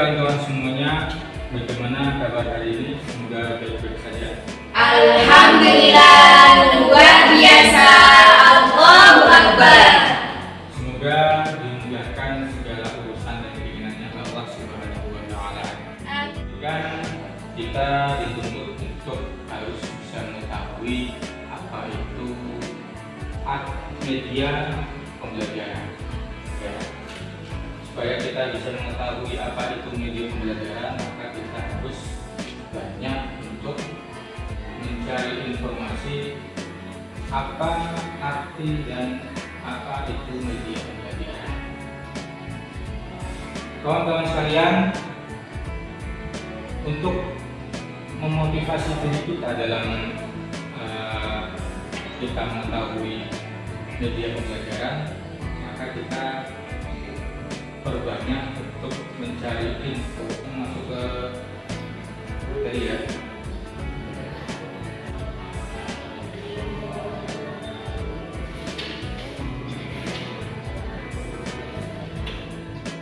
kawan-kawan semuanya, bagaimana kabar hari ini? Semoga baik-baik saja. Alhamdulillah, luar biasa. Allahu Akbar. Semoga dimudahkan segala urusan dan keinginannya Allah Subhanahu wa Ta'ala. Dan kita dituntut untuk harus bisa mengetahui apa itu media pembelajaran. Ya. Supaya kita bisa mengetahui apa itu media pembelajaran, maka kita harus banyak untuk mencari informasi apa arti dan apa itu media pembelajaran. Kawan-kawan sekalian, untuk memotivasi diri kita dalam kita mengetahui media pembelajaran, maka kita perbanyak untuk mencari info. Masuk ke tadi ya.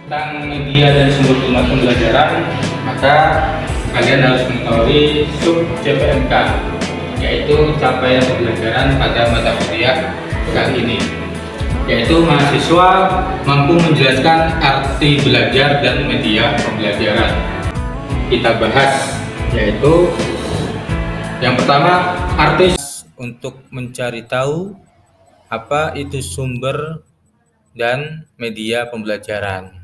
Tentang media dan sumber pembelajaran, maka kalian harus mengetahui sub CPMK, yaitu capaian pembelajaran pada mata kuliah kali ini, yaitu mahasiswa mampu menjelaskan arti belajar dan media pembelajaran. Kita bahas, yaitu yang pertama, arti untuk mencari tahu apa itu sumber dan media pembelajaran.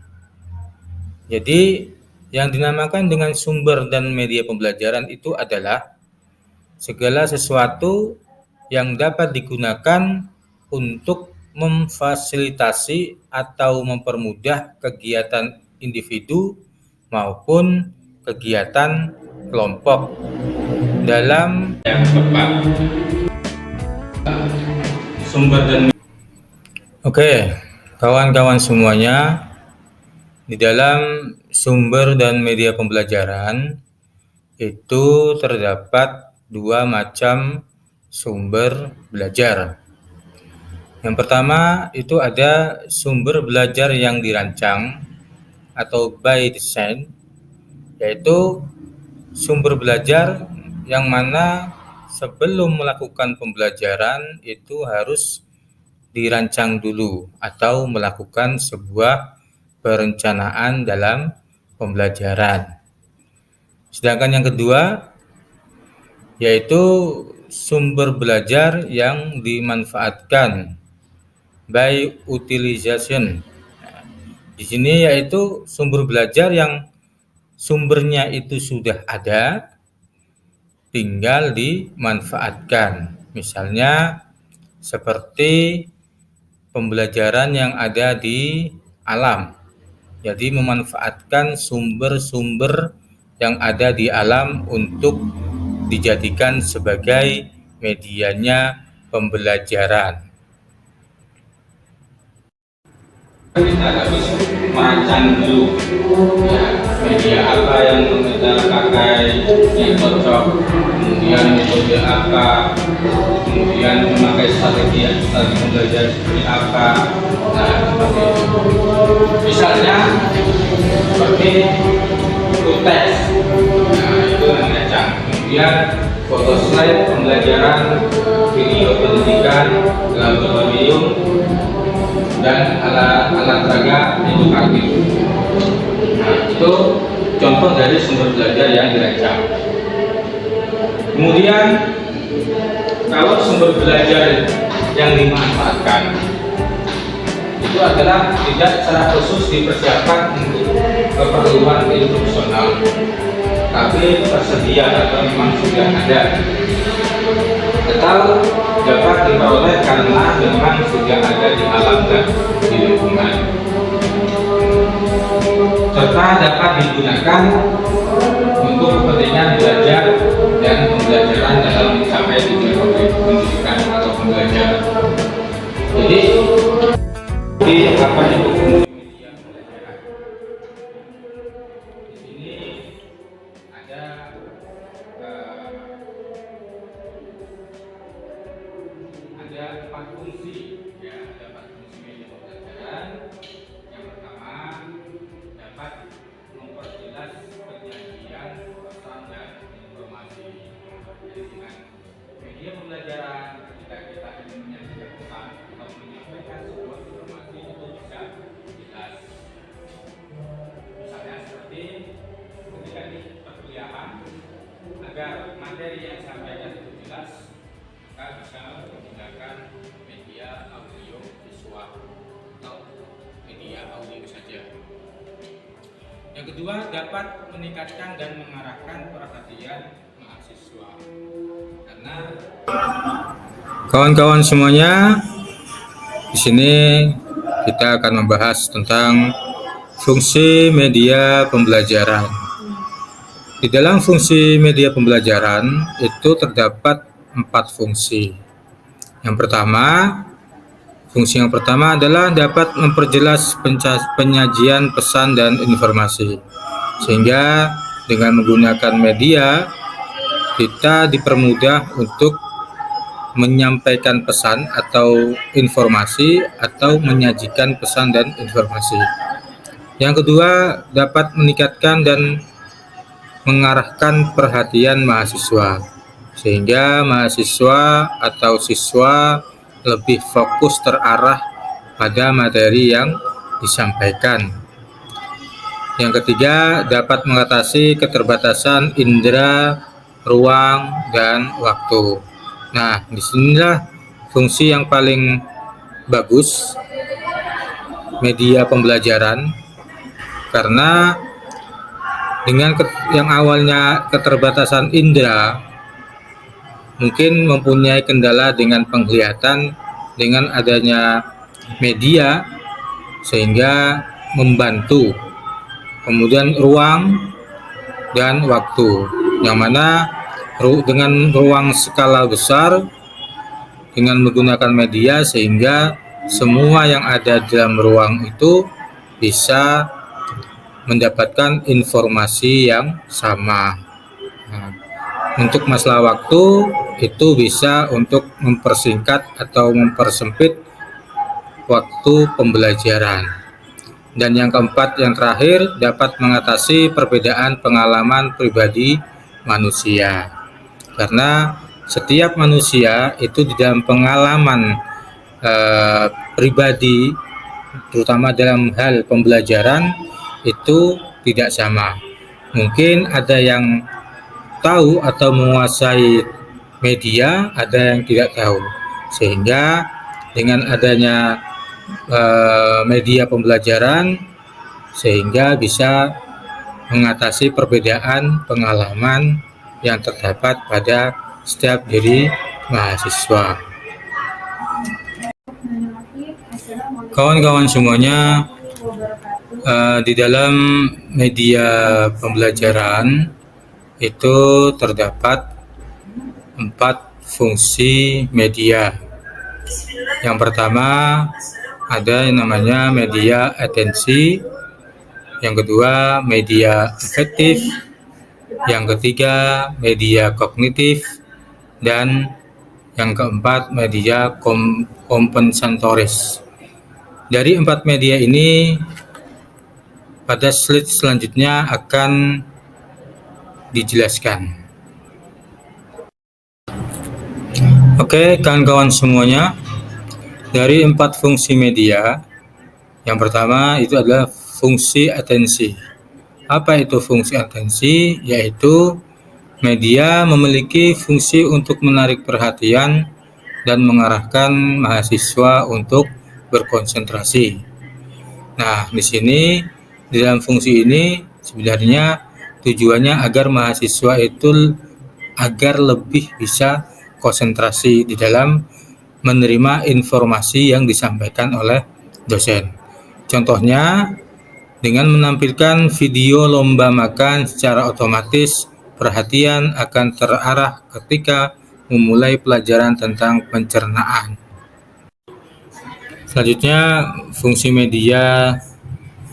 Jadi yang dinamakan dengan sumber dan media pembelajaran itu adalah segala sesuatu yang dapat digunakan untuk memfasilitasi atau mempermudah kegiatan individu maupun kegiatan kelompok dalam yang tepat. Sumber dan Oke, kawan-kawan semuanya, di dalam sumber dan media pembelajaran itu terdapat dua macam sumber belajar. Yang pertama itu ada sumber belajar yang dirancang atau by design, yaitu sumber belajar yang mana sebelum melakukan pembelajaran itu harus dirancang dulu atau melakukan sebuah perencanaan dalam pembelajaran. Sedangkan yang kedua yaitu sumber belajar yang dimanfaatkan by utilization. Di sini yaitu sumber belajar yang sumbernya itu sudah ada, tinggal dimanfaatkan. Misalnya seperti pembelajaran yang ada di alam. Jadi memanfaatkan sumber-sumber yang ada di alam untuk dijadikan sebagai medianya pembelajaran. Kita harus merancang dulu ya, media apa yang kita pakai yang cocok, kemudian metode apa, kemudian memakai strategi belajar seperti apa. Nah, seperti itu. Misalnya seperti UTS, nah itu merancang. Kemudian foto slide pembelajaran, video pendidikan, laboratorium, dan alat peraga edukatif. Nah, itu contoh dari sumber belajar yang dirancang. Kemudian kalau sumber belajar yang dimanfaatkan itu adalah tidak secara khusus dipersiapkan untuk keperluan instruksional, tapi tersedia atau memang sudah ada atau dapat diperoleh karena memang sudah ada di alam dan di lingkungan, serta dapat digunakan untuk kepentingan belajar dan pembelajaran dalam mencapai tujuan pendidikan atau pembelajaran. Jadi apa itu fungsi media pembelajaran? Di sini ada empat fungsi, ya, ada 4 fungsi media pembelajaran. Yang pertama, dapat memperjelas materi yang disampaikan itu jelas, maka bisa menggunakan media audio visual atau media audio saja. Yang kedua, dapat meningkatkan dan mengarahkan perhatian mahasiswa. Karena kawan-kawan semuanya, di sini kita akan membahas tentang fungsi media pembelajaran. Di dalam fungsi media pembelajaran itu terdapat 4 fungsi. Fungsi yang pertama adalah dapat memperjelas penyajian pesan dan informasi. Sehingga dengan menggunakan media, kita dipermudah untuk menyampaikan pesan atau informasi atau menyajikan pesan dan informasi. Yang kedua, dapat meningkatkan dan mengarahkan perhatian mahasiswa, sehingga mahasiswa atau siswa lebih fokus terarah pada materi yang disampaikan. Yang ketiga, dapat mengatasi keterbatasan indera, ruang, dan waktu. Nah, disinilah fungsi yang paling bagus media pembelajaran, karena dengan yang awalnya keterbatasan indera, mungkin mempunyai kendala dengan penglihatan, dengan adanya media sehingga membantu. Kemudian ruang dan waktu, yang mana dengan ruang skala besar dengan menggunakan media, sehingga semua yang ada dalam ruang itu bisa mendapatkan informasi yang sama. Nah, untuk masalah waktu itu bisa untuk mempersingkat atau mempersempit waktu pembelajaran. Dan yang keempat, yang terakhir, dapat mengatasi perbedaan pengalaman pribadi manusia. Karena setiap manusia itu di dalam pengalaman pribadi, terutama dalam hal pembelajaran, itu tidak sama. Mungkin ada yang tahu atau menguasai media, ada yang tidak tahu. Sehingga dengan adanya media pembelajaran, sehingga bisa mengatasi perbedaan pengalaman yang terdapat pada setiap diri mahasiswa. Kawan-kawan semuanya, di dalam media pembelajaran itu terdapat 4 fungsi media. Yang pertama ada yang namanya media atensi, yang kedua media afektif, yang ketiga media kognitif, dan yang keempat media kompensatoris. Dari 4 media ini, pada slide selanjutnya akan dijelaskan. Oke, kawan-kawan semuanya, dari 4 fungsi media, yang pertama itu adalah fungsi atensi. Apa itu fungsi atensi? Yaitu media memiliki fungsi untuk menarik perhatian dan mengarahkan mahasiswa untuk berkonsentrasi. Nah, di sini di dalam fungsi ini sebenarnya tujuannya agar mahasiswa itu agar lebih bisa konsentrasi di dalam menerima informasi yang disampaikan oleh dosen. Contohnya, dengan menampilkan video lomba makan, secara otomatis perhatian akan terarah ketika memulai pelajaran tentang pencernaan. Selanjutnya, fungsi media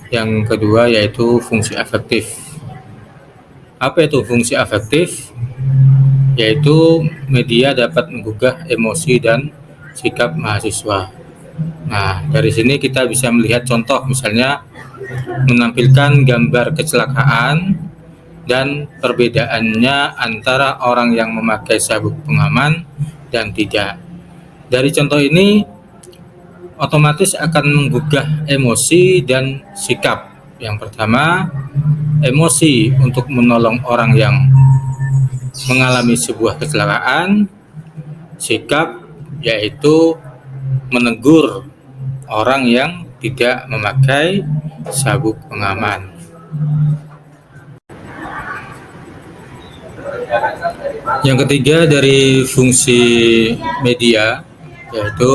yang kedua yaitu fungsi afektif. Apa itu fungsi afektif? Yaitu media dapat menggugah emosi dan sikap mahasiswa. Nah, dari sini kita bisa melihat contoh, misalnya menampilkan gambar kecelakaan dan perbedaannya antara orang yang memakai sabuk pengaman dan tidak. Dari contoh ini otomatis akan menggugah emosi dan sikap. Yang pertama, emosi untuk menolong orang yang mengalami sebuah kecelakaan, sikap yaitu menegur orang yang tidak memakai sabuk pengaman. Yang ketiga dari fungsi media yaitu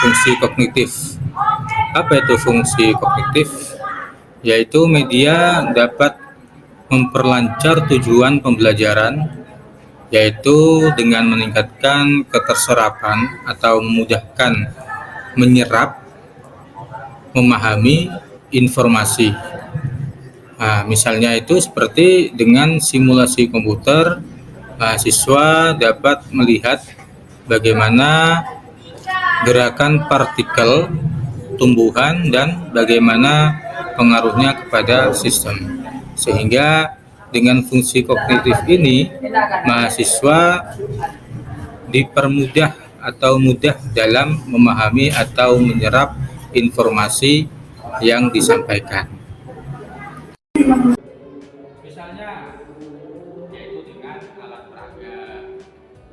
fungsi kognitif. Apa itu fungsi kognitif? Yaitu media dapat memperlancar tujuan pembelajaran, yaitu dengan meningkatkan keterserapan atau memudahkan menyerap, memahami informasi. Nah, misalnya itu seperti dengan simulasi komputer, mahasiswa dapat melihat bagaimana gerakan partikel tumbuhan dan bagaimana pengaruhnya kepada sistem. Sehingga dengan fungsi kognitif ini, mahasiswa dipermudah atau mudah dalam memahami atau menyerap informasi yang disampaikan. Misalnya, yaitu dengan alat peraga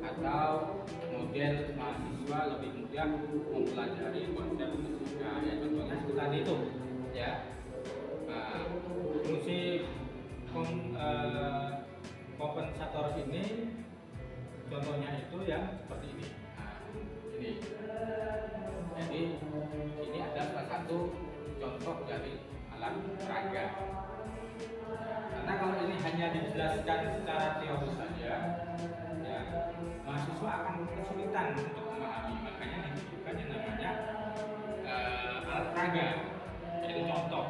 atau kemudian mahasiswa lebih mudah mempelajari konsep fisika. Ya contohnya seperti tadi itu, ya. Nah, fungsi kompensator ini contohnya itu yang seperti ini. Nah, ini. Jadi ini adalah salah satu contoh dari alat peraga. Karena kalau ini hanya dijelaskan secara teori saja, ya, mahasiswa akan kesulitan untuk memahami. Makanya dibutuhkan yang namanya alat peraga. Jadi contoh,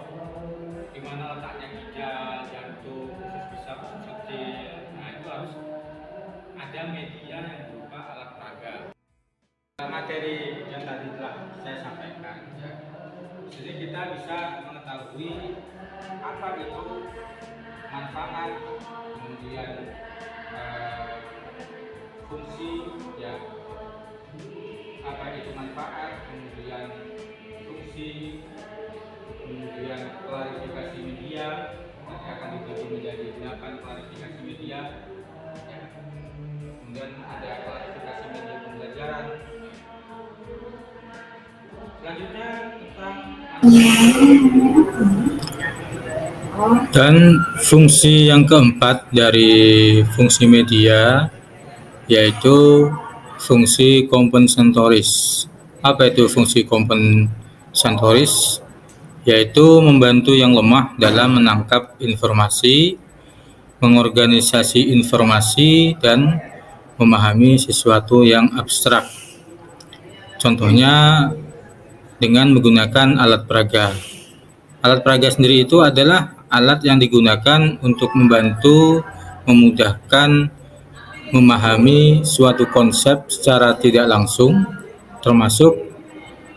di mana letaknya ginjal, jantung, usus besar, usus kecil. Nah itu harus ada media yang berupa alat peraga. Materi yang tadi telah saya sampaikan, ya. Di sini kita bisa mengetahui apa itu manfaat, kemudian fungsi, ya, apa itu manfaat, kemudian fungsi, kemudian klarifikasi media, nanti akan dibagi menjadi 8 klarifikasi media, ya. Kemudian ada klarifikasi media pembelajaran. Selanjutnya tentang dan fungsi yang keempat dari fungsi media yaitu fungsi kompensentoris. Apa itu fungsi kompensentoris? Yaitu membantu yang lemah dalam menangkap informasi, mengorganisasi informasi, dan memahami sesuatu yang abstrak. Contohnya dengan menggunakan alat peraga. Alat peraga sendiri itu adalah alat yang digunakan untuk membantu memudahkan memahami suatu konsep secara tidak langsung, termasuk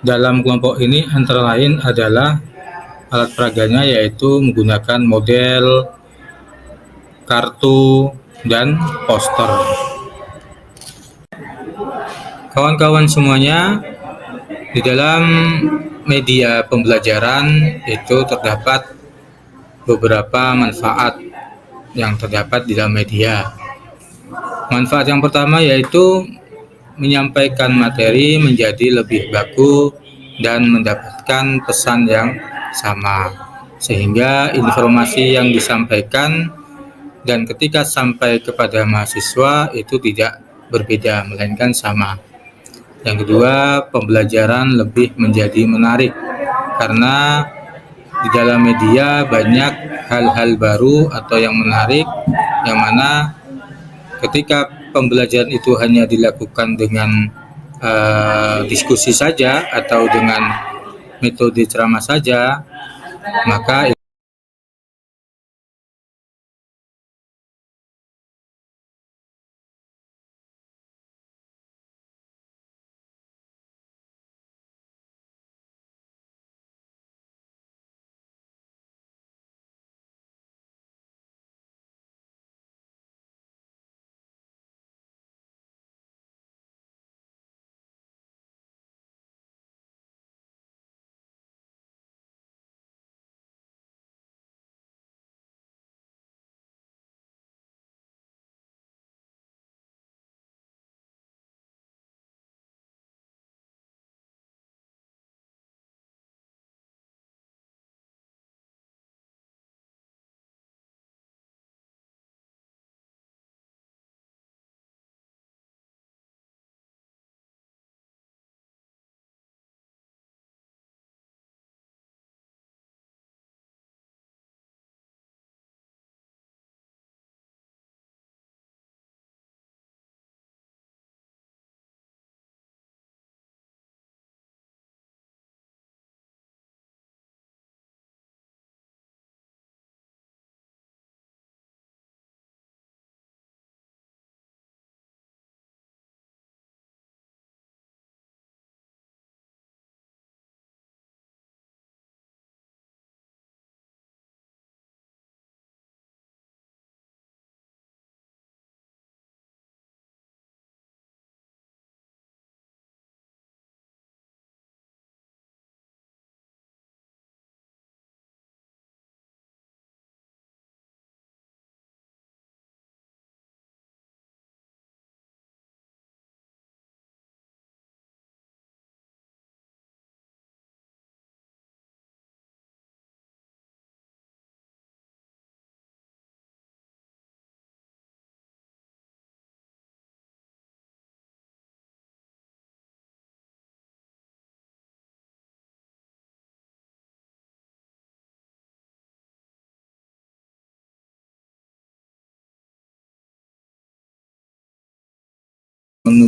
dalam kelompok ini antara lain adalah alat peraganya yaitu menggunakan model, kartu, dan poster. Kawan-kawan semuanya, di dalam media pembelajaran itu terdapat beberapa manfaat yang terdapat di dalam media. Manfaat yang pertama yaitu menyampaikan materi menjadi lebih baku dan mendapatkan pesan yang sama, sehingga informasi yang disampaikan dan ketika sampai kepada mahasiswa itu tidak berbeda, melainkan sama. Yang kedua, pembelajaran lebih menjadi menarik karena di dalam media banyak hal-hal baru atau yang menarik, yang mana ketika pembelajaran itu hanya dilakukan dengan diskusi saja atau dengan metode ceramah saja, maka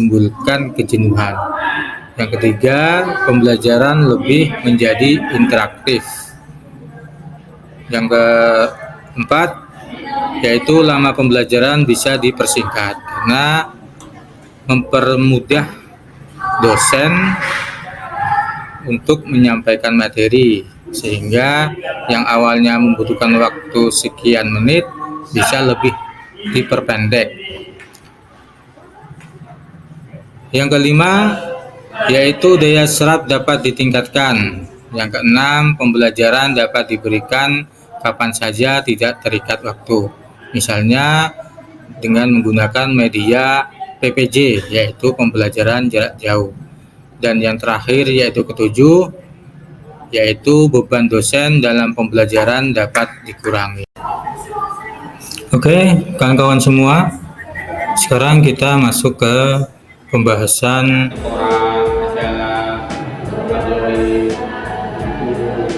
menimbulkan kejenuhan. Yang ketiga, pembelajaran lebih menjadi interaktif. Yang keempat, yaitu lama pembelajaran bisa dipersingkat karena mempermudah dosen untuk menyampaikan materi, sehingga yang awalnya membutuhkan waktu sekian menit bisa lebih diperpendek. Yang kelima, yaitu daya serap dapat ditingkatkan. Yang keenam, pembelajaran dapat diberikan kapan saja, tidak terikat waktu. Misalnya dengan menggunakan media PPJ, yaitu pembelajaran jarak jauh. Dan yang terakhir, yaitu ketujuh, yaitu beban dosen dalam pembelajaran dapat dikurangi. Oke, kawan-kawan semua, sekarang kita masuk ke pembahasan koran, majalah, tabloid, buku,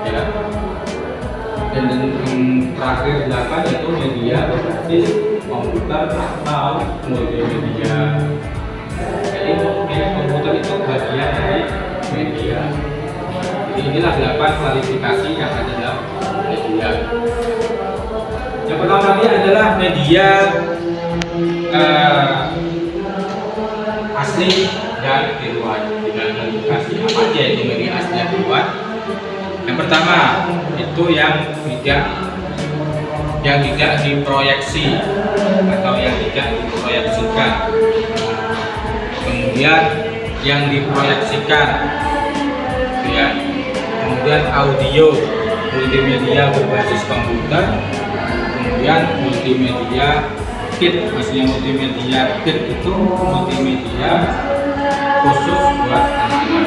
ya. Dan yang terakhir 8 yaitu media berbasis komputer atau multimedia. Jadi komputer itu bagian dari media. Jadi inilah 8 klasifikasi yang ada dalam media. Yang pertama ini adalah media asli dan tiruan. Dengan klasifikasi apa aja itu media asli dan tiruan? Yang pertama itu yang tidak diproyeksi atau yang tidak diproyeksikan. Kemudian yang diproyeksikan, ya. Kemudian audio, multimedia berbasis komputer. Kemudian multimedia kit, maksudnya multimedia kit itu multimedia khusus buat anak-anak.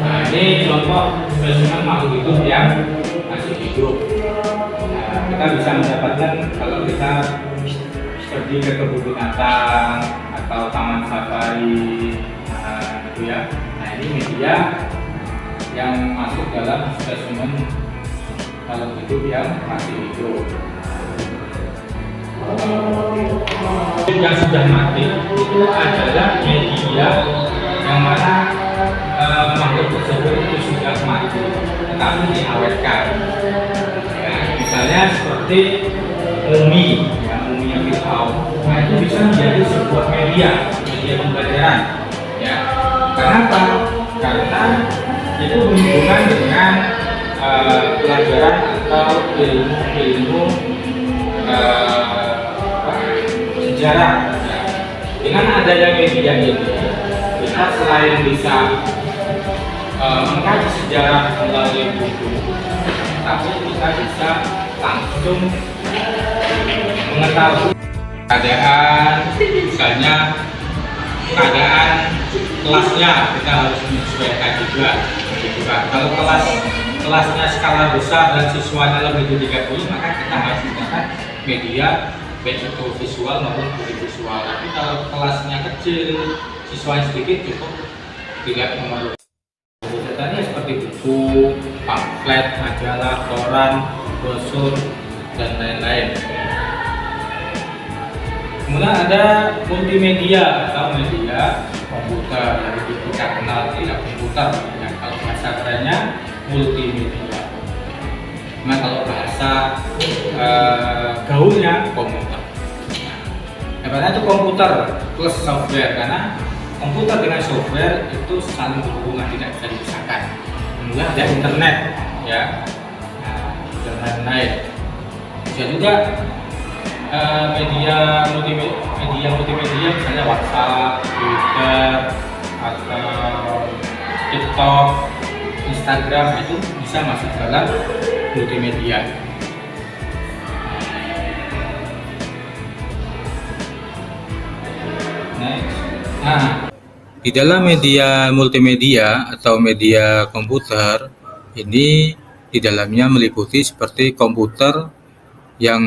Nah, ini contoh spesimen makhluk hidup yang masih hidup. Nah, kita bisa mendapatkan kalau kita pergi ke kebun binatang atau taman safari, gitu ya. Nah, ini media yang masuk dalam spesimen makhluk hidup yang masih hidup. Yang sudah mati itu adalah media yang mana makhluk tersebut itu sudah mati tetapi diawetkan. Ya, misalnya seperti mumi, ya, mumi yang Fir'aun. Nah, itu bisa menjadi sebuah media pembelajaran. Ya, kenapa? Karena itu berhubungan dengan pelajaran atau ilmu sejarah. Ya. Dengan adanya media ini, kita selain bisa mengkaji sejarah melalui buku, tapi kita bisa langsung mengetahui keadaan, misalnya keadaan kelasnya kita harus menyesuaikan juga. Kalau kelasnya skala besar dan siswanya lebih dari 30, maka kita harus menggunakan media baik itu visual maupun audiovisual. Tapi kalau kelasnya kecil, siswanya sedikit, cukup tidak memerlukan. Contohnya seperti buku, pamflet, majalah, koran, brosur, dan lain-lain. Kemudian ada multimedia atau media komputer, yang kita kenal tidak komputer. Ya, kalau bahasa kerennya multimedia. Nah, kalau bahasa gaulnya komputer. Nah, karena itu komputer plus software, karena komputer dengan software itu saling berhubungan, tidak bisa dipisahkan. Kemudian ada internet, ya, dan lain-lain. Bisa juga media multimedia misalnya WhatsApp, Twitter, atau TikTok, Instagram, itu bisa masuk dalam multimedia. Nah, di dalam media multimedia atau media komputer ini di dalamnya meliputi seperti komputer yang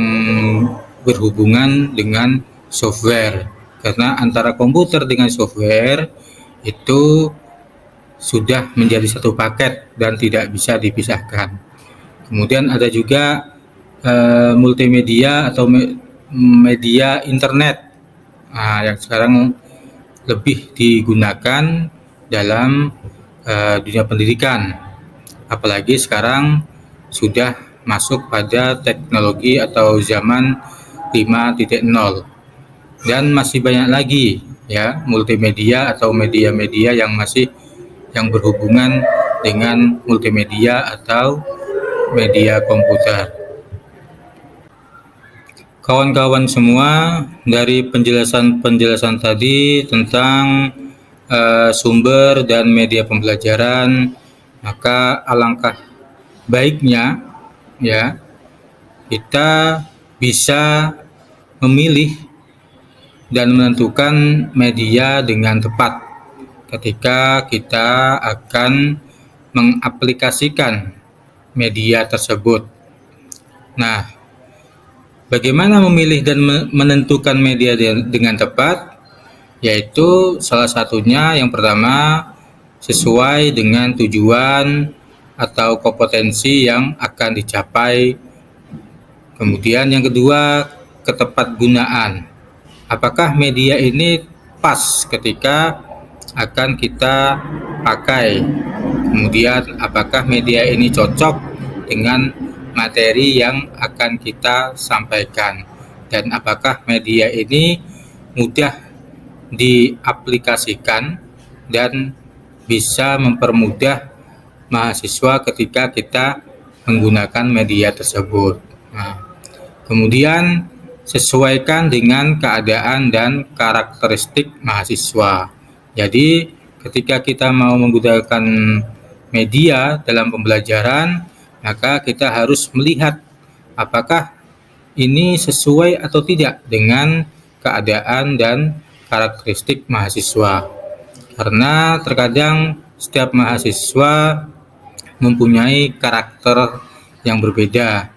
berhubungan dengan software, karena antara komputer dengan software itu sudah menjadi satu paket dan tidak bisa dipisahkan. Kemudian ada juga multimedia atau media internet, yang sekarang lebih digunakan dalam dunia pendidikan. Apalagi sekarang sudah masuk pada teknologi atau zaman 5.0, dan masih banyak lagi ya multimedia atau media-media yang berhubungan dengan multimedia atau media komputer. Kawan-kawan semua, dari penjelasan tadi tentang sumber dan media pembelajaran, maka alangkah baiknya ya kita bisa memilih dan menentukan media dengan tepat ketika kita akan mengaplikasikan media tersebut. Nah, bagaimana memilih dan menentukan media dengan tepat? Yaitu salah satunya yang pertama sesuai dengan tujuan atau kompetensi yang akan dicapai. Kemudian yang kedua, ketepatgunaan. Apakah media ini pas ketika akan kita pakai? Kemudian apakah media ini cocok dengan materi yang akan kita sampaikan? Dan apakah media ini mudah diaplikasikan dan bisa mempermudah mahasiswa ketika kita menggunakan media tersebut? Nah, kemudian sesuaikan dengan keadaan dan karakteristik mahasiswa. Jadi ketika kita mau menggunakan media dalam pembelajaran, maka kita harus melihat apakah ini sesuai atau tidak dengan keadaan dan karakteristik mahasiswa. Karena terkadang setiap mahasiswa mempunyai karakter yang berbeda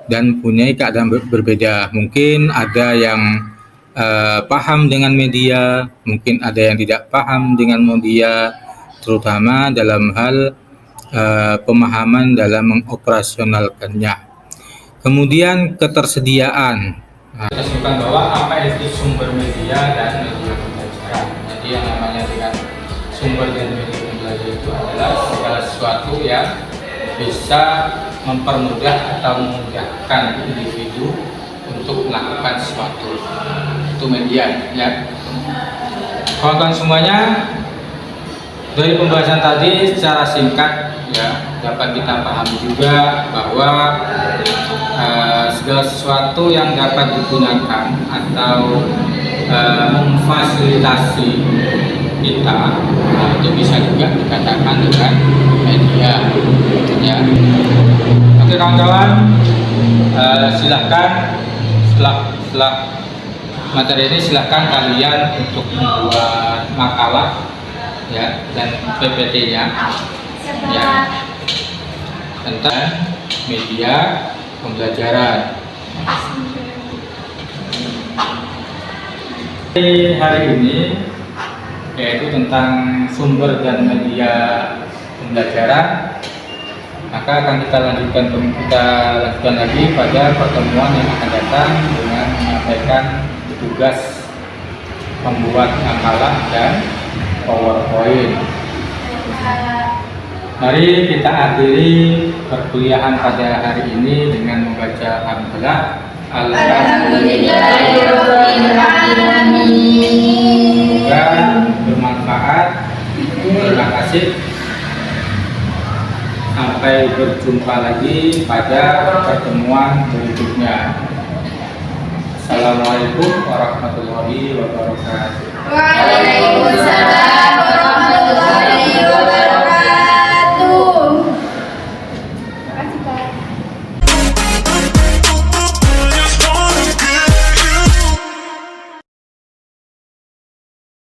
dan punya keadaan berbeda. Mungkin ada yang paham dengan media, mungkin ada yang tidak paham dengan media, terutama dalam hal pemahaman dalam mengoperasionalkannya. Kemudian ketersediaan. Kita sebutkan bahwa apa itu sumber media dan media pembelajaran. Jadi yang namanya dengan sumber dan media pembelajaran itu adalah segala sesuatu yang bisa mempermudah atau memudahkan individu untuk melakukan sesuatu. Itu media ya. Kawan-kawan semuanya, dari pembahasan tadi secara singkat ya dapat kita pahami juga bahwa segala sesuatu yang dapat digunakan atau memfasilitasi kita itu bisa juga dikatakan dengan media ya. Oke kawan-kawan, silahkan setelah materi ini silahkan kalian untuk membuat makalah ya dan PPT-nya ya tentang media pembelajaran. Hari ini yaitu tentang sumber dan media pembelajaran. Maka akan kita lanjutkan lagi pada pertemuan yang akan datang dengan menyampaikan tugas membuat makalah dan PowerPoint. Mari kita akhiri perkuliahan pada hari ini dengan membaca Alhamdulillah. Semoga bermanfaat. Terima kasih. Sampai berjumpa lagi pada pertemuan berikutnya. Assalamualaikum warahmatullahi wabarakatuh.